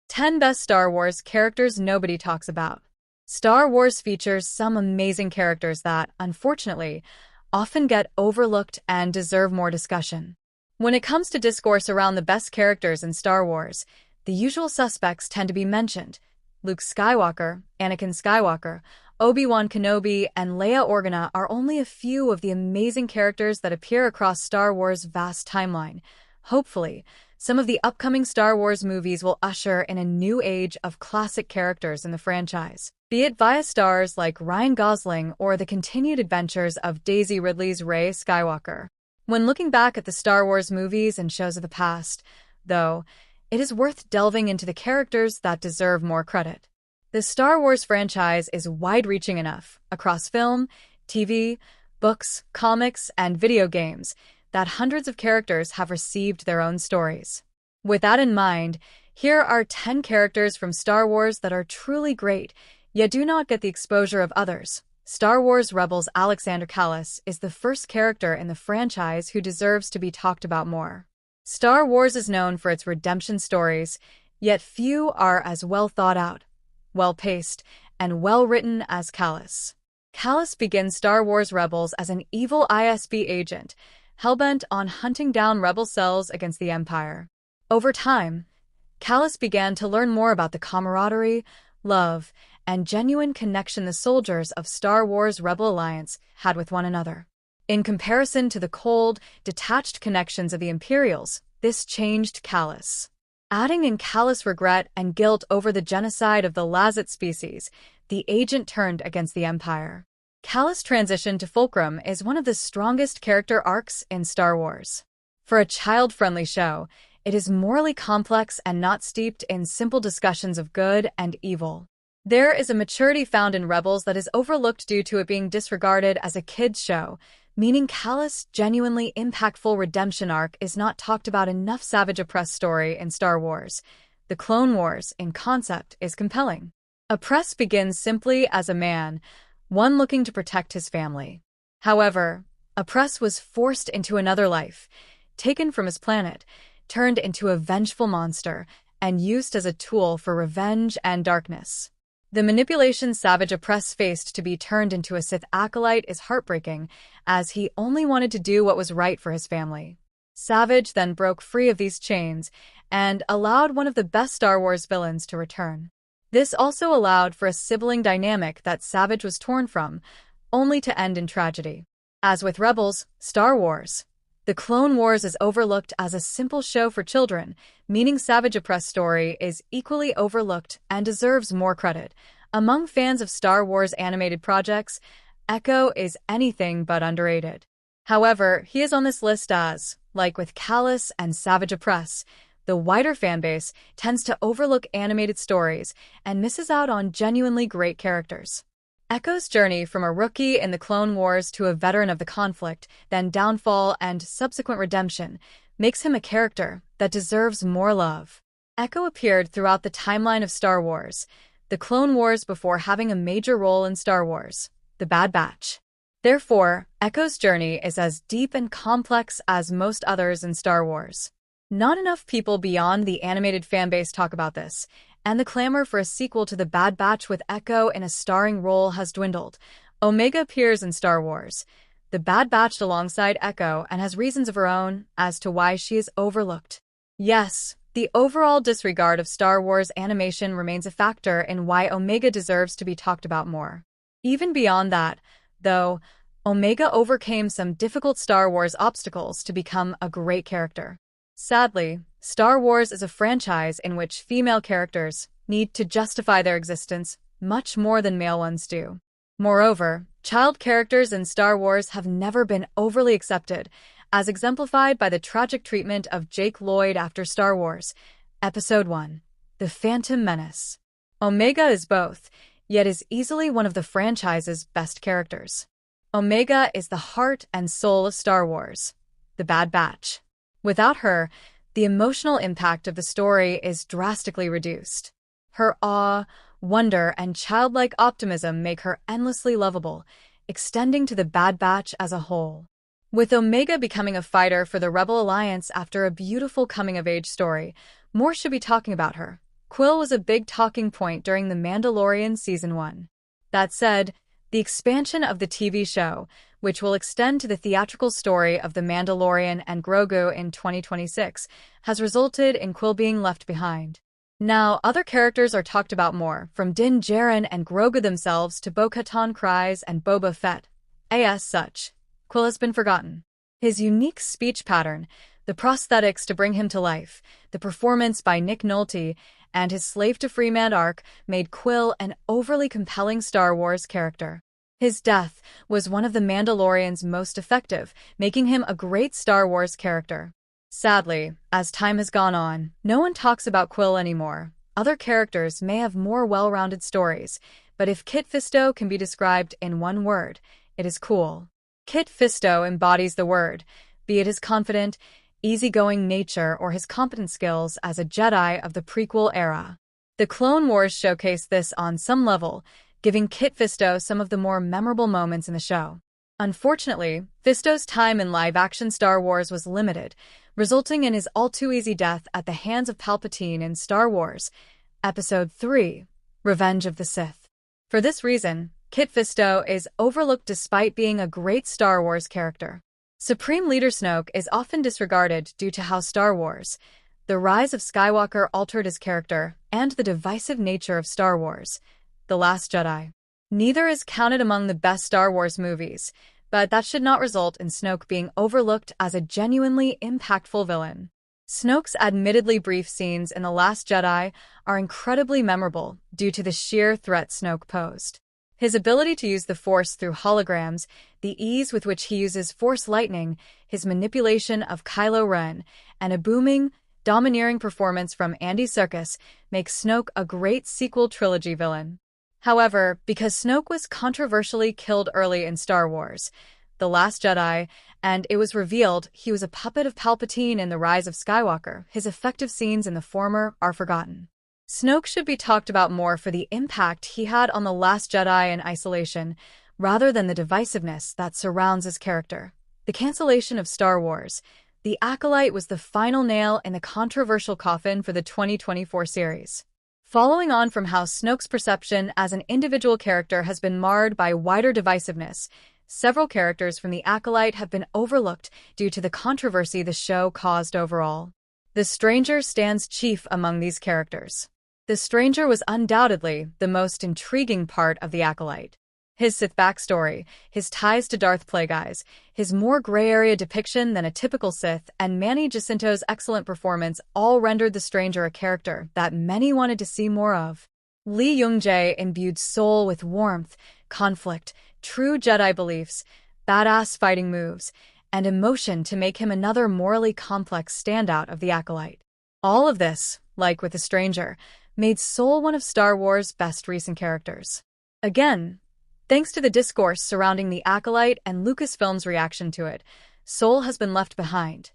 10 Best Star Wars Characters Nobody Talks About. Star Wars features some amazing characters that, unfortunately, often get overlooked and deserve more discussion. When it comes to discourse around the best characters in Star Wars, the usual suspects tend to be mentioned. Luke Skywalker, Anakin Skywalker, Obi-Wan Kenobi, and Leia Organa are only a few of the amazing characters that appear across Star Wars' vast timeline. Hopefully, some of the upcoming Star Wars movies will usher in a new age of classic characters in the franchise, be it via stars like Ryan Gosling or the continued adventures of Daisy Ridley's Rey Skywalker. When looking back at the Star Wars movies and shows of the past, though, it is worth delving into the characters that deserve more credit. The Star Wars franchise is wide-reaching enough, across film, TV, books, comics, and video games, that hundreds of characters have received their own stories. With that in mind, here are 10 characters from Star Wars that are truly great, yet do not get the exposure of others. Star Wars Rebels Alexander Kallus is the first character in the franchise who deserves to be talked about more. Star Wars is known for its redemption stories, yet few are as well thought out, well-paced, and well-written as Kallus. Kallus begins Star Wars Rebels as an evil ISB agent, hellbent on hunting down rebel cells against the Empire. Over time, Kallus began to learn more about the camaraderie, love, and genuine connection the soldiers of Star Wars Rebel Alliance had with one another. In comparison to the cold, detached connections of the Imperials, this changed Kallus. Adding in Kallus' regret and guilt over the genocide of the Lazat species, the agent turned against the Empire. Kallus' transition to Fulcrum is one of the strongest character arcs in Star Wars. For a child-friendly show, it is morally complex and not steeped in simple discussions of good and evil. There is a maturity found in Rebels that is overlooked due to it being disregarded as a kids' show, meaning Kallus' genuinely impactful redemption arc is not talked about enough. Savage Opress story in Star Wars. The Clone Wars, in concept, is compelling. Opress begins simply as a man, one looking to protect his family. However, Opress was forced into another life, taken from his planet, turned into a vengeful monster, and used as a tool for revenge and darkness. The manipulation Savage Opress faced to be turned into a Sith acolyte is heartbreaking, as he only wanted to do what was right for his family. Savage then broke free of these chains and allowed one of the best Star Wars villains to return. This also allowed for a sibling dynamic that Savage was torn from, only to end in tragedy. As with Rebels, Star Wars, The Clone Wars is overlooked as a simple show for children, meaning Savage Opress story is equally overlooked and deserves more credit. Among fans of Star Wars animated projects, Echo is anything but underrated. However, he is on this list as, like with Kallus and Savage Opress, the wider fanbase tends to overlook animated stories and misses out on genuinely great characters. Echo's journey from a rookie in the Clone Wars to a veteran of the conflict, then downfall and subsequent redemption, makes him a character that deserves more love. Echo appeared throughout the timeline of Star Wars, the Clone Wars before having a major role in Star Wars, The Bad Batch. Therefore, Echo's journey is as deep and complex as most others in Star Wars. Not enough people beyond the animated fanbase talk about this, and the clamor for a sequel to The Bad Batch with Echo in a starring role has dwindled. Omega appears in Star Wars, The Bad Batch alongside Echo, and has reasons of her own as to why she is overlooked. Yes, the overall disregard of Star Wars animation remains a factor in why Omega deserves to be talked about more. Even beyond that, though, Omega overcame some difficult Star Wars obstacles to become a great character. Sadly, Star Wars is a franchise in which female characters need to justify their existence much more than male ones do. Moreover, child characters in Star Wars have never been overly accepted, as exemplified by the tragic treatment of Jake Lloyd after Star Wars, Episode 1, The Phantom Menace. Omega is both, yet is easily one of the franchise's best characters. Omega is the heart and soul of Star Wars, The Bad Batch. Without her, the emotional impact of the story is drastically reduced. Her awe, wonder, and childlike optimism make her endlessly lovable, extending to the Bad Batch as a whole. With Omega becoming a fighter for the Rebel Alliance after a beautiful coming-of-age story, more should be talking about her. Quill was a big talking point during The Mandalorian Season 1. That said, the expansion of the TV show, which will extend to the theatrical story of The Mandalorian and Grogu in 2026, has resulted in Quill being left behind. Now, other characters are talked about more, from Din Djarin and Grogu themselves to Bo-Katan Kryze and Boba Fett. As such, Quill has been forgotten. His unique speech pattern, the prosthetics to bring him to life, the performance by Nick Nolte, and his Slave to Free Man arc made Quill an overly compelling Star Wars character. His death was one of The Mandalorian's most effective, making him a great Star Wars character. Sadly, as time has gone on, no one talks about Quill anymore. Other characters may have more well-rounded stories, but if Kit Fisto can be described in one word, it is cool. Kit Fisto embodies the word, be it his confident, easygoing nature or his competent skills as a Jedi of the prequel era. The Clone Wars showcased this on some level, giving Kit Fisto some of the more memorable moments in the show. Unfortunately, Fisto's time in live-action Star Wars was limited, resulting in his all-too-easy death at the hands of Palpatine in Star Wars Episode 3, Revenge of the Sith. For this reason, Kit Fisto is overlooked despite being a great Star Wars character. Supreme Leader Snoke is often disregarded due to how Star Wars, The Rise of Skywalker altered his character, and the divisive nature of Star Wars, The Last Jedi. Neither is counted among the best Star Wars movies, but that should not result in Snoke being overlooked as a genuinely impactful villain. Snoke's admittedly brief scenes in The Last Jedi are incredibly memorable due to the sheer threat Snoke posed. His ability to use the Force through holograms, the ease with which he uses Force lightning, his manipulation of Kylo Ren, and a booming, domineering performance from Andy Serkis make Snoke a great sequel trilogy villain. However, because Snoke was controversially killed early in Star Wars, The Last Jedi, and it was revealed he was a puppet of Palpatine in The Rise of Skywalker, his effective scenes in the former are forgotten. Snoke should be talked about more for the impact he had on The Last Jedi in isolation, rather than the divisiveness that surrounds his character. The cancellation of Star Wars, The Acolyte was the final nail in the controversial coffin for the 2024 series. Following on from how Snoke's perception as an individual character has been marred by wider divisiveness, several characters from The Acolyte have been overlooked due to the controversy the show caused overall. The Stranger stands chief among these characters. The Stranger was undoubtedly the most intriguing part of The Acolyte. His Sith backstory, his ties to Darth Plagueis, his more gray-area depiction than a typical Sith, and Manny Jacinto's excellent performance all rendered the Stranger a character that many wanted to see more of. Lee Young-jae imbued Soul with warmth, conflict, true Jedi beliefs, badass fighting moves, and emotion to make him another morally complex standout of The Acolyte. All of this, like with The Stranger, made Soul one of Star Wars' best recent characters. Again, thanks to the discourse surrounding The Acolyte and Lucasfilm's reaction to it, Soul has been left behind.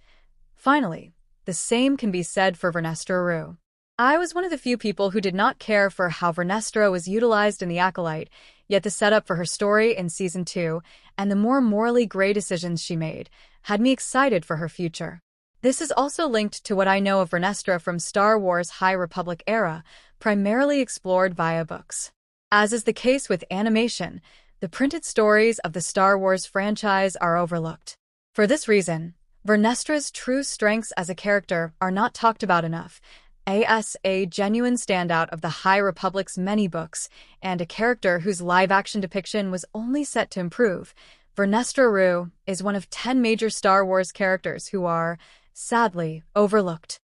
Finally, the same can be said for Vernestra Rwoh. I was one of the few people who did not care for how Vernestra was utilized in The Acolyte, yet the setup for her story in Season 2 and the more morally gray decisions she made had me excited for her future. This is also linked to what I know of Vernestra from Star Wars High Republic era, primarily explored via books. As is the case with animation, the printed stories of the Star Wars franchise are overlooked. For this reason, Vernestra's true strengths as a character are not talked about enough. As a genuine standout of the High Republic's many books, and a character whose live-action depiction was only set to improve, Vernestra Rwoh is one of 10 major Star Wars characters who are, sadly, overlooked.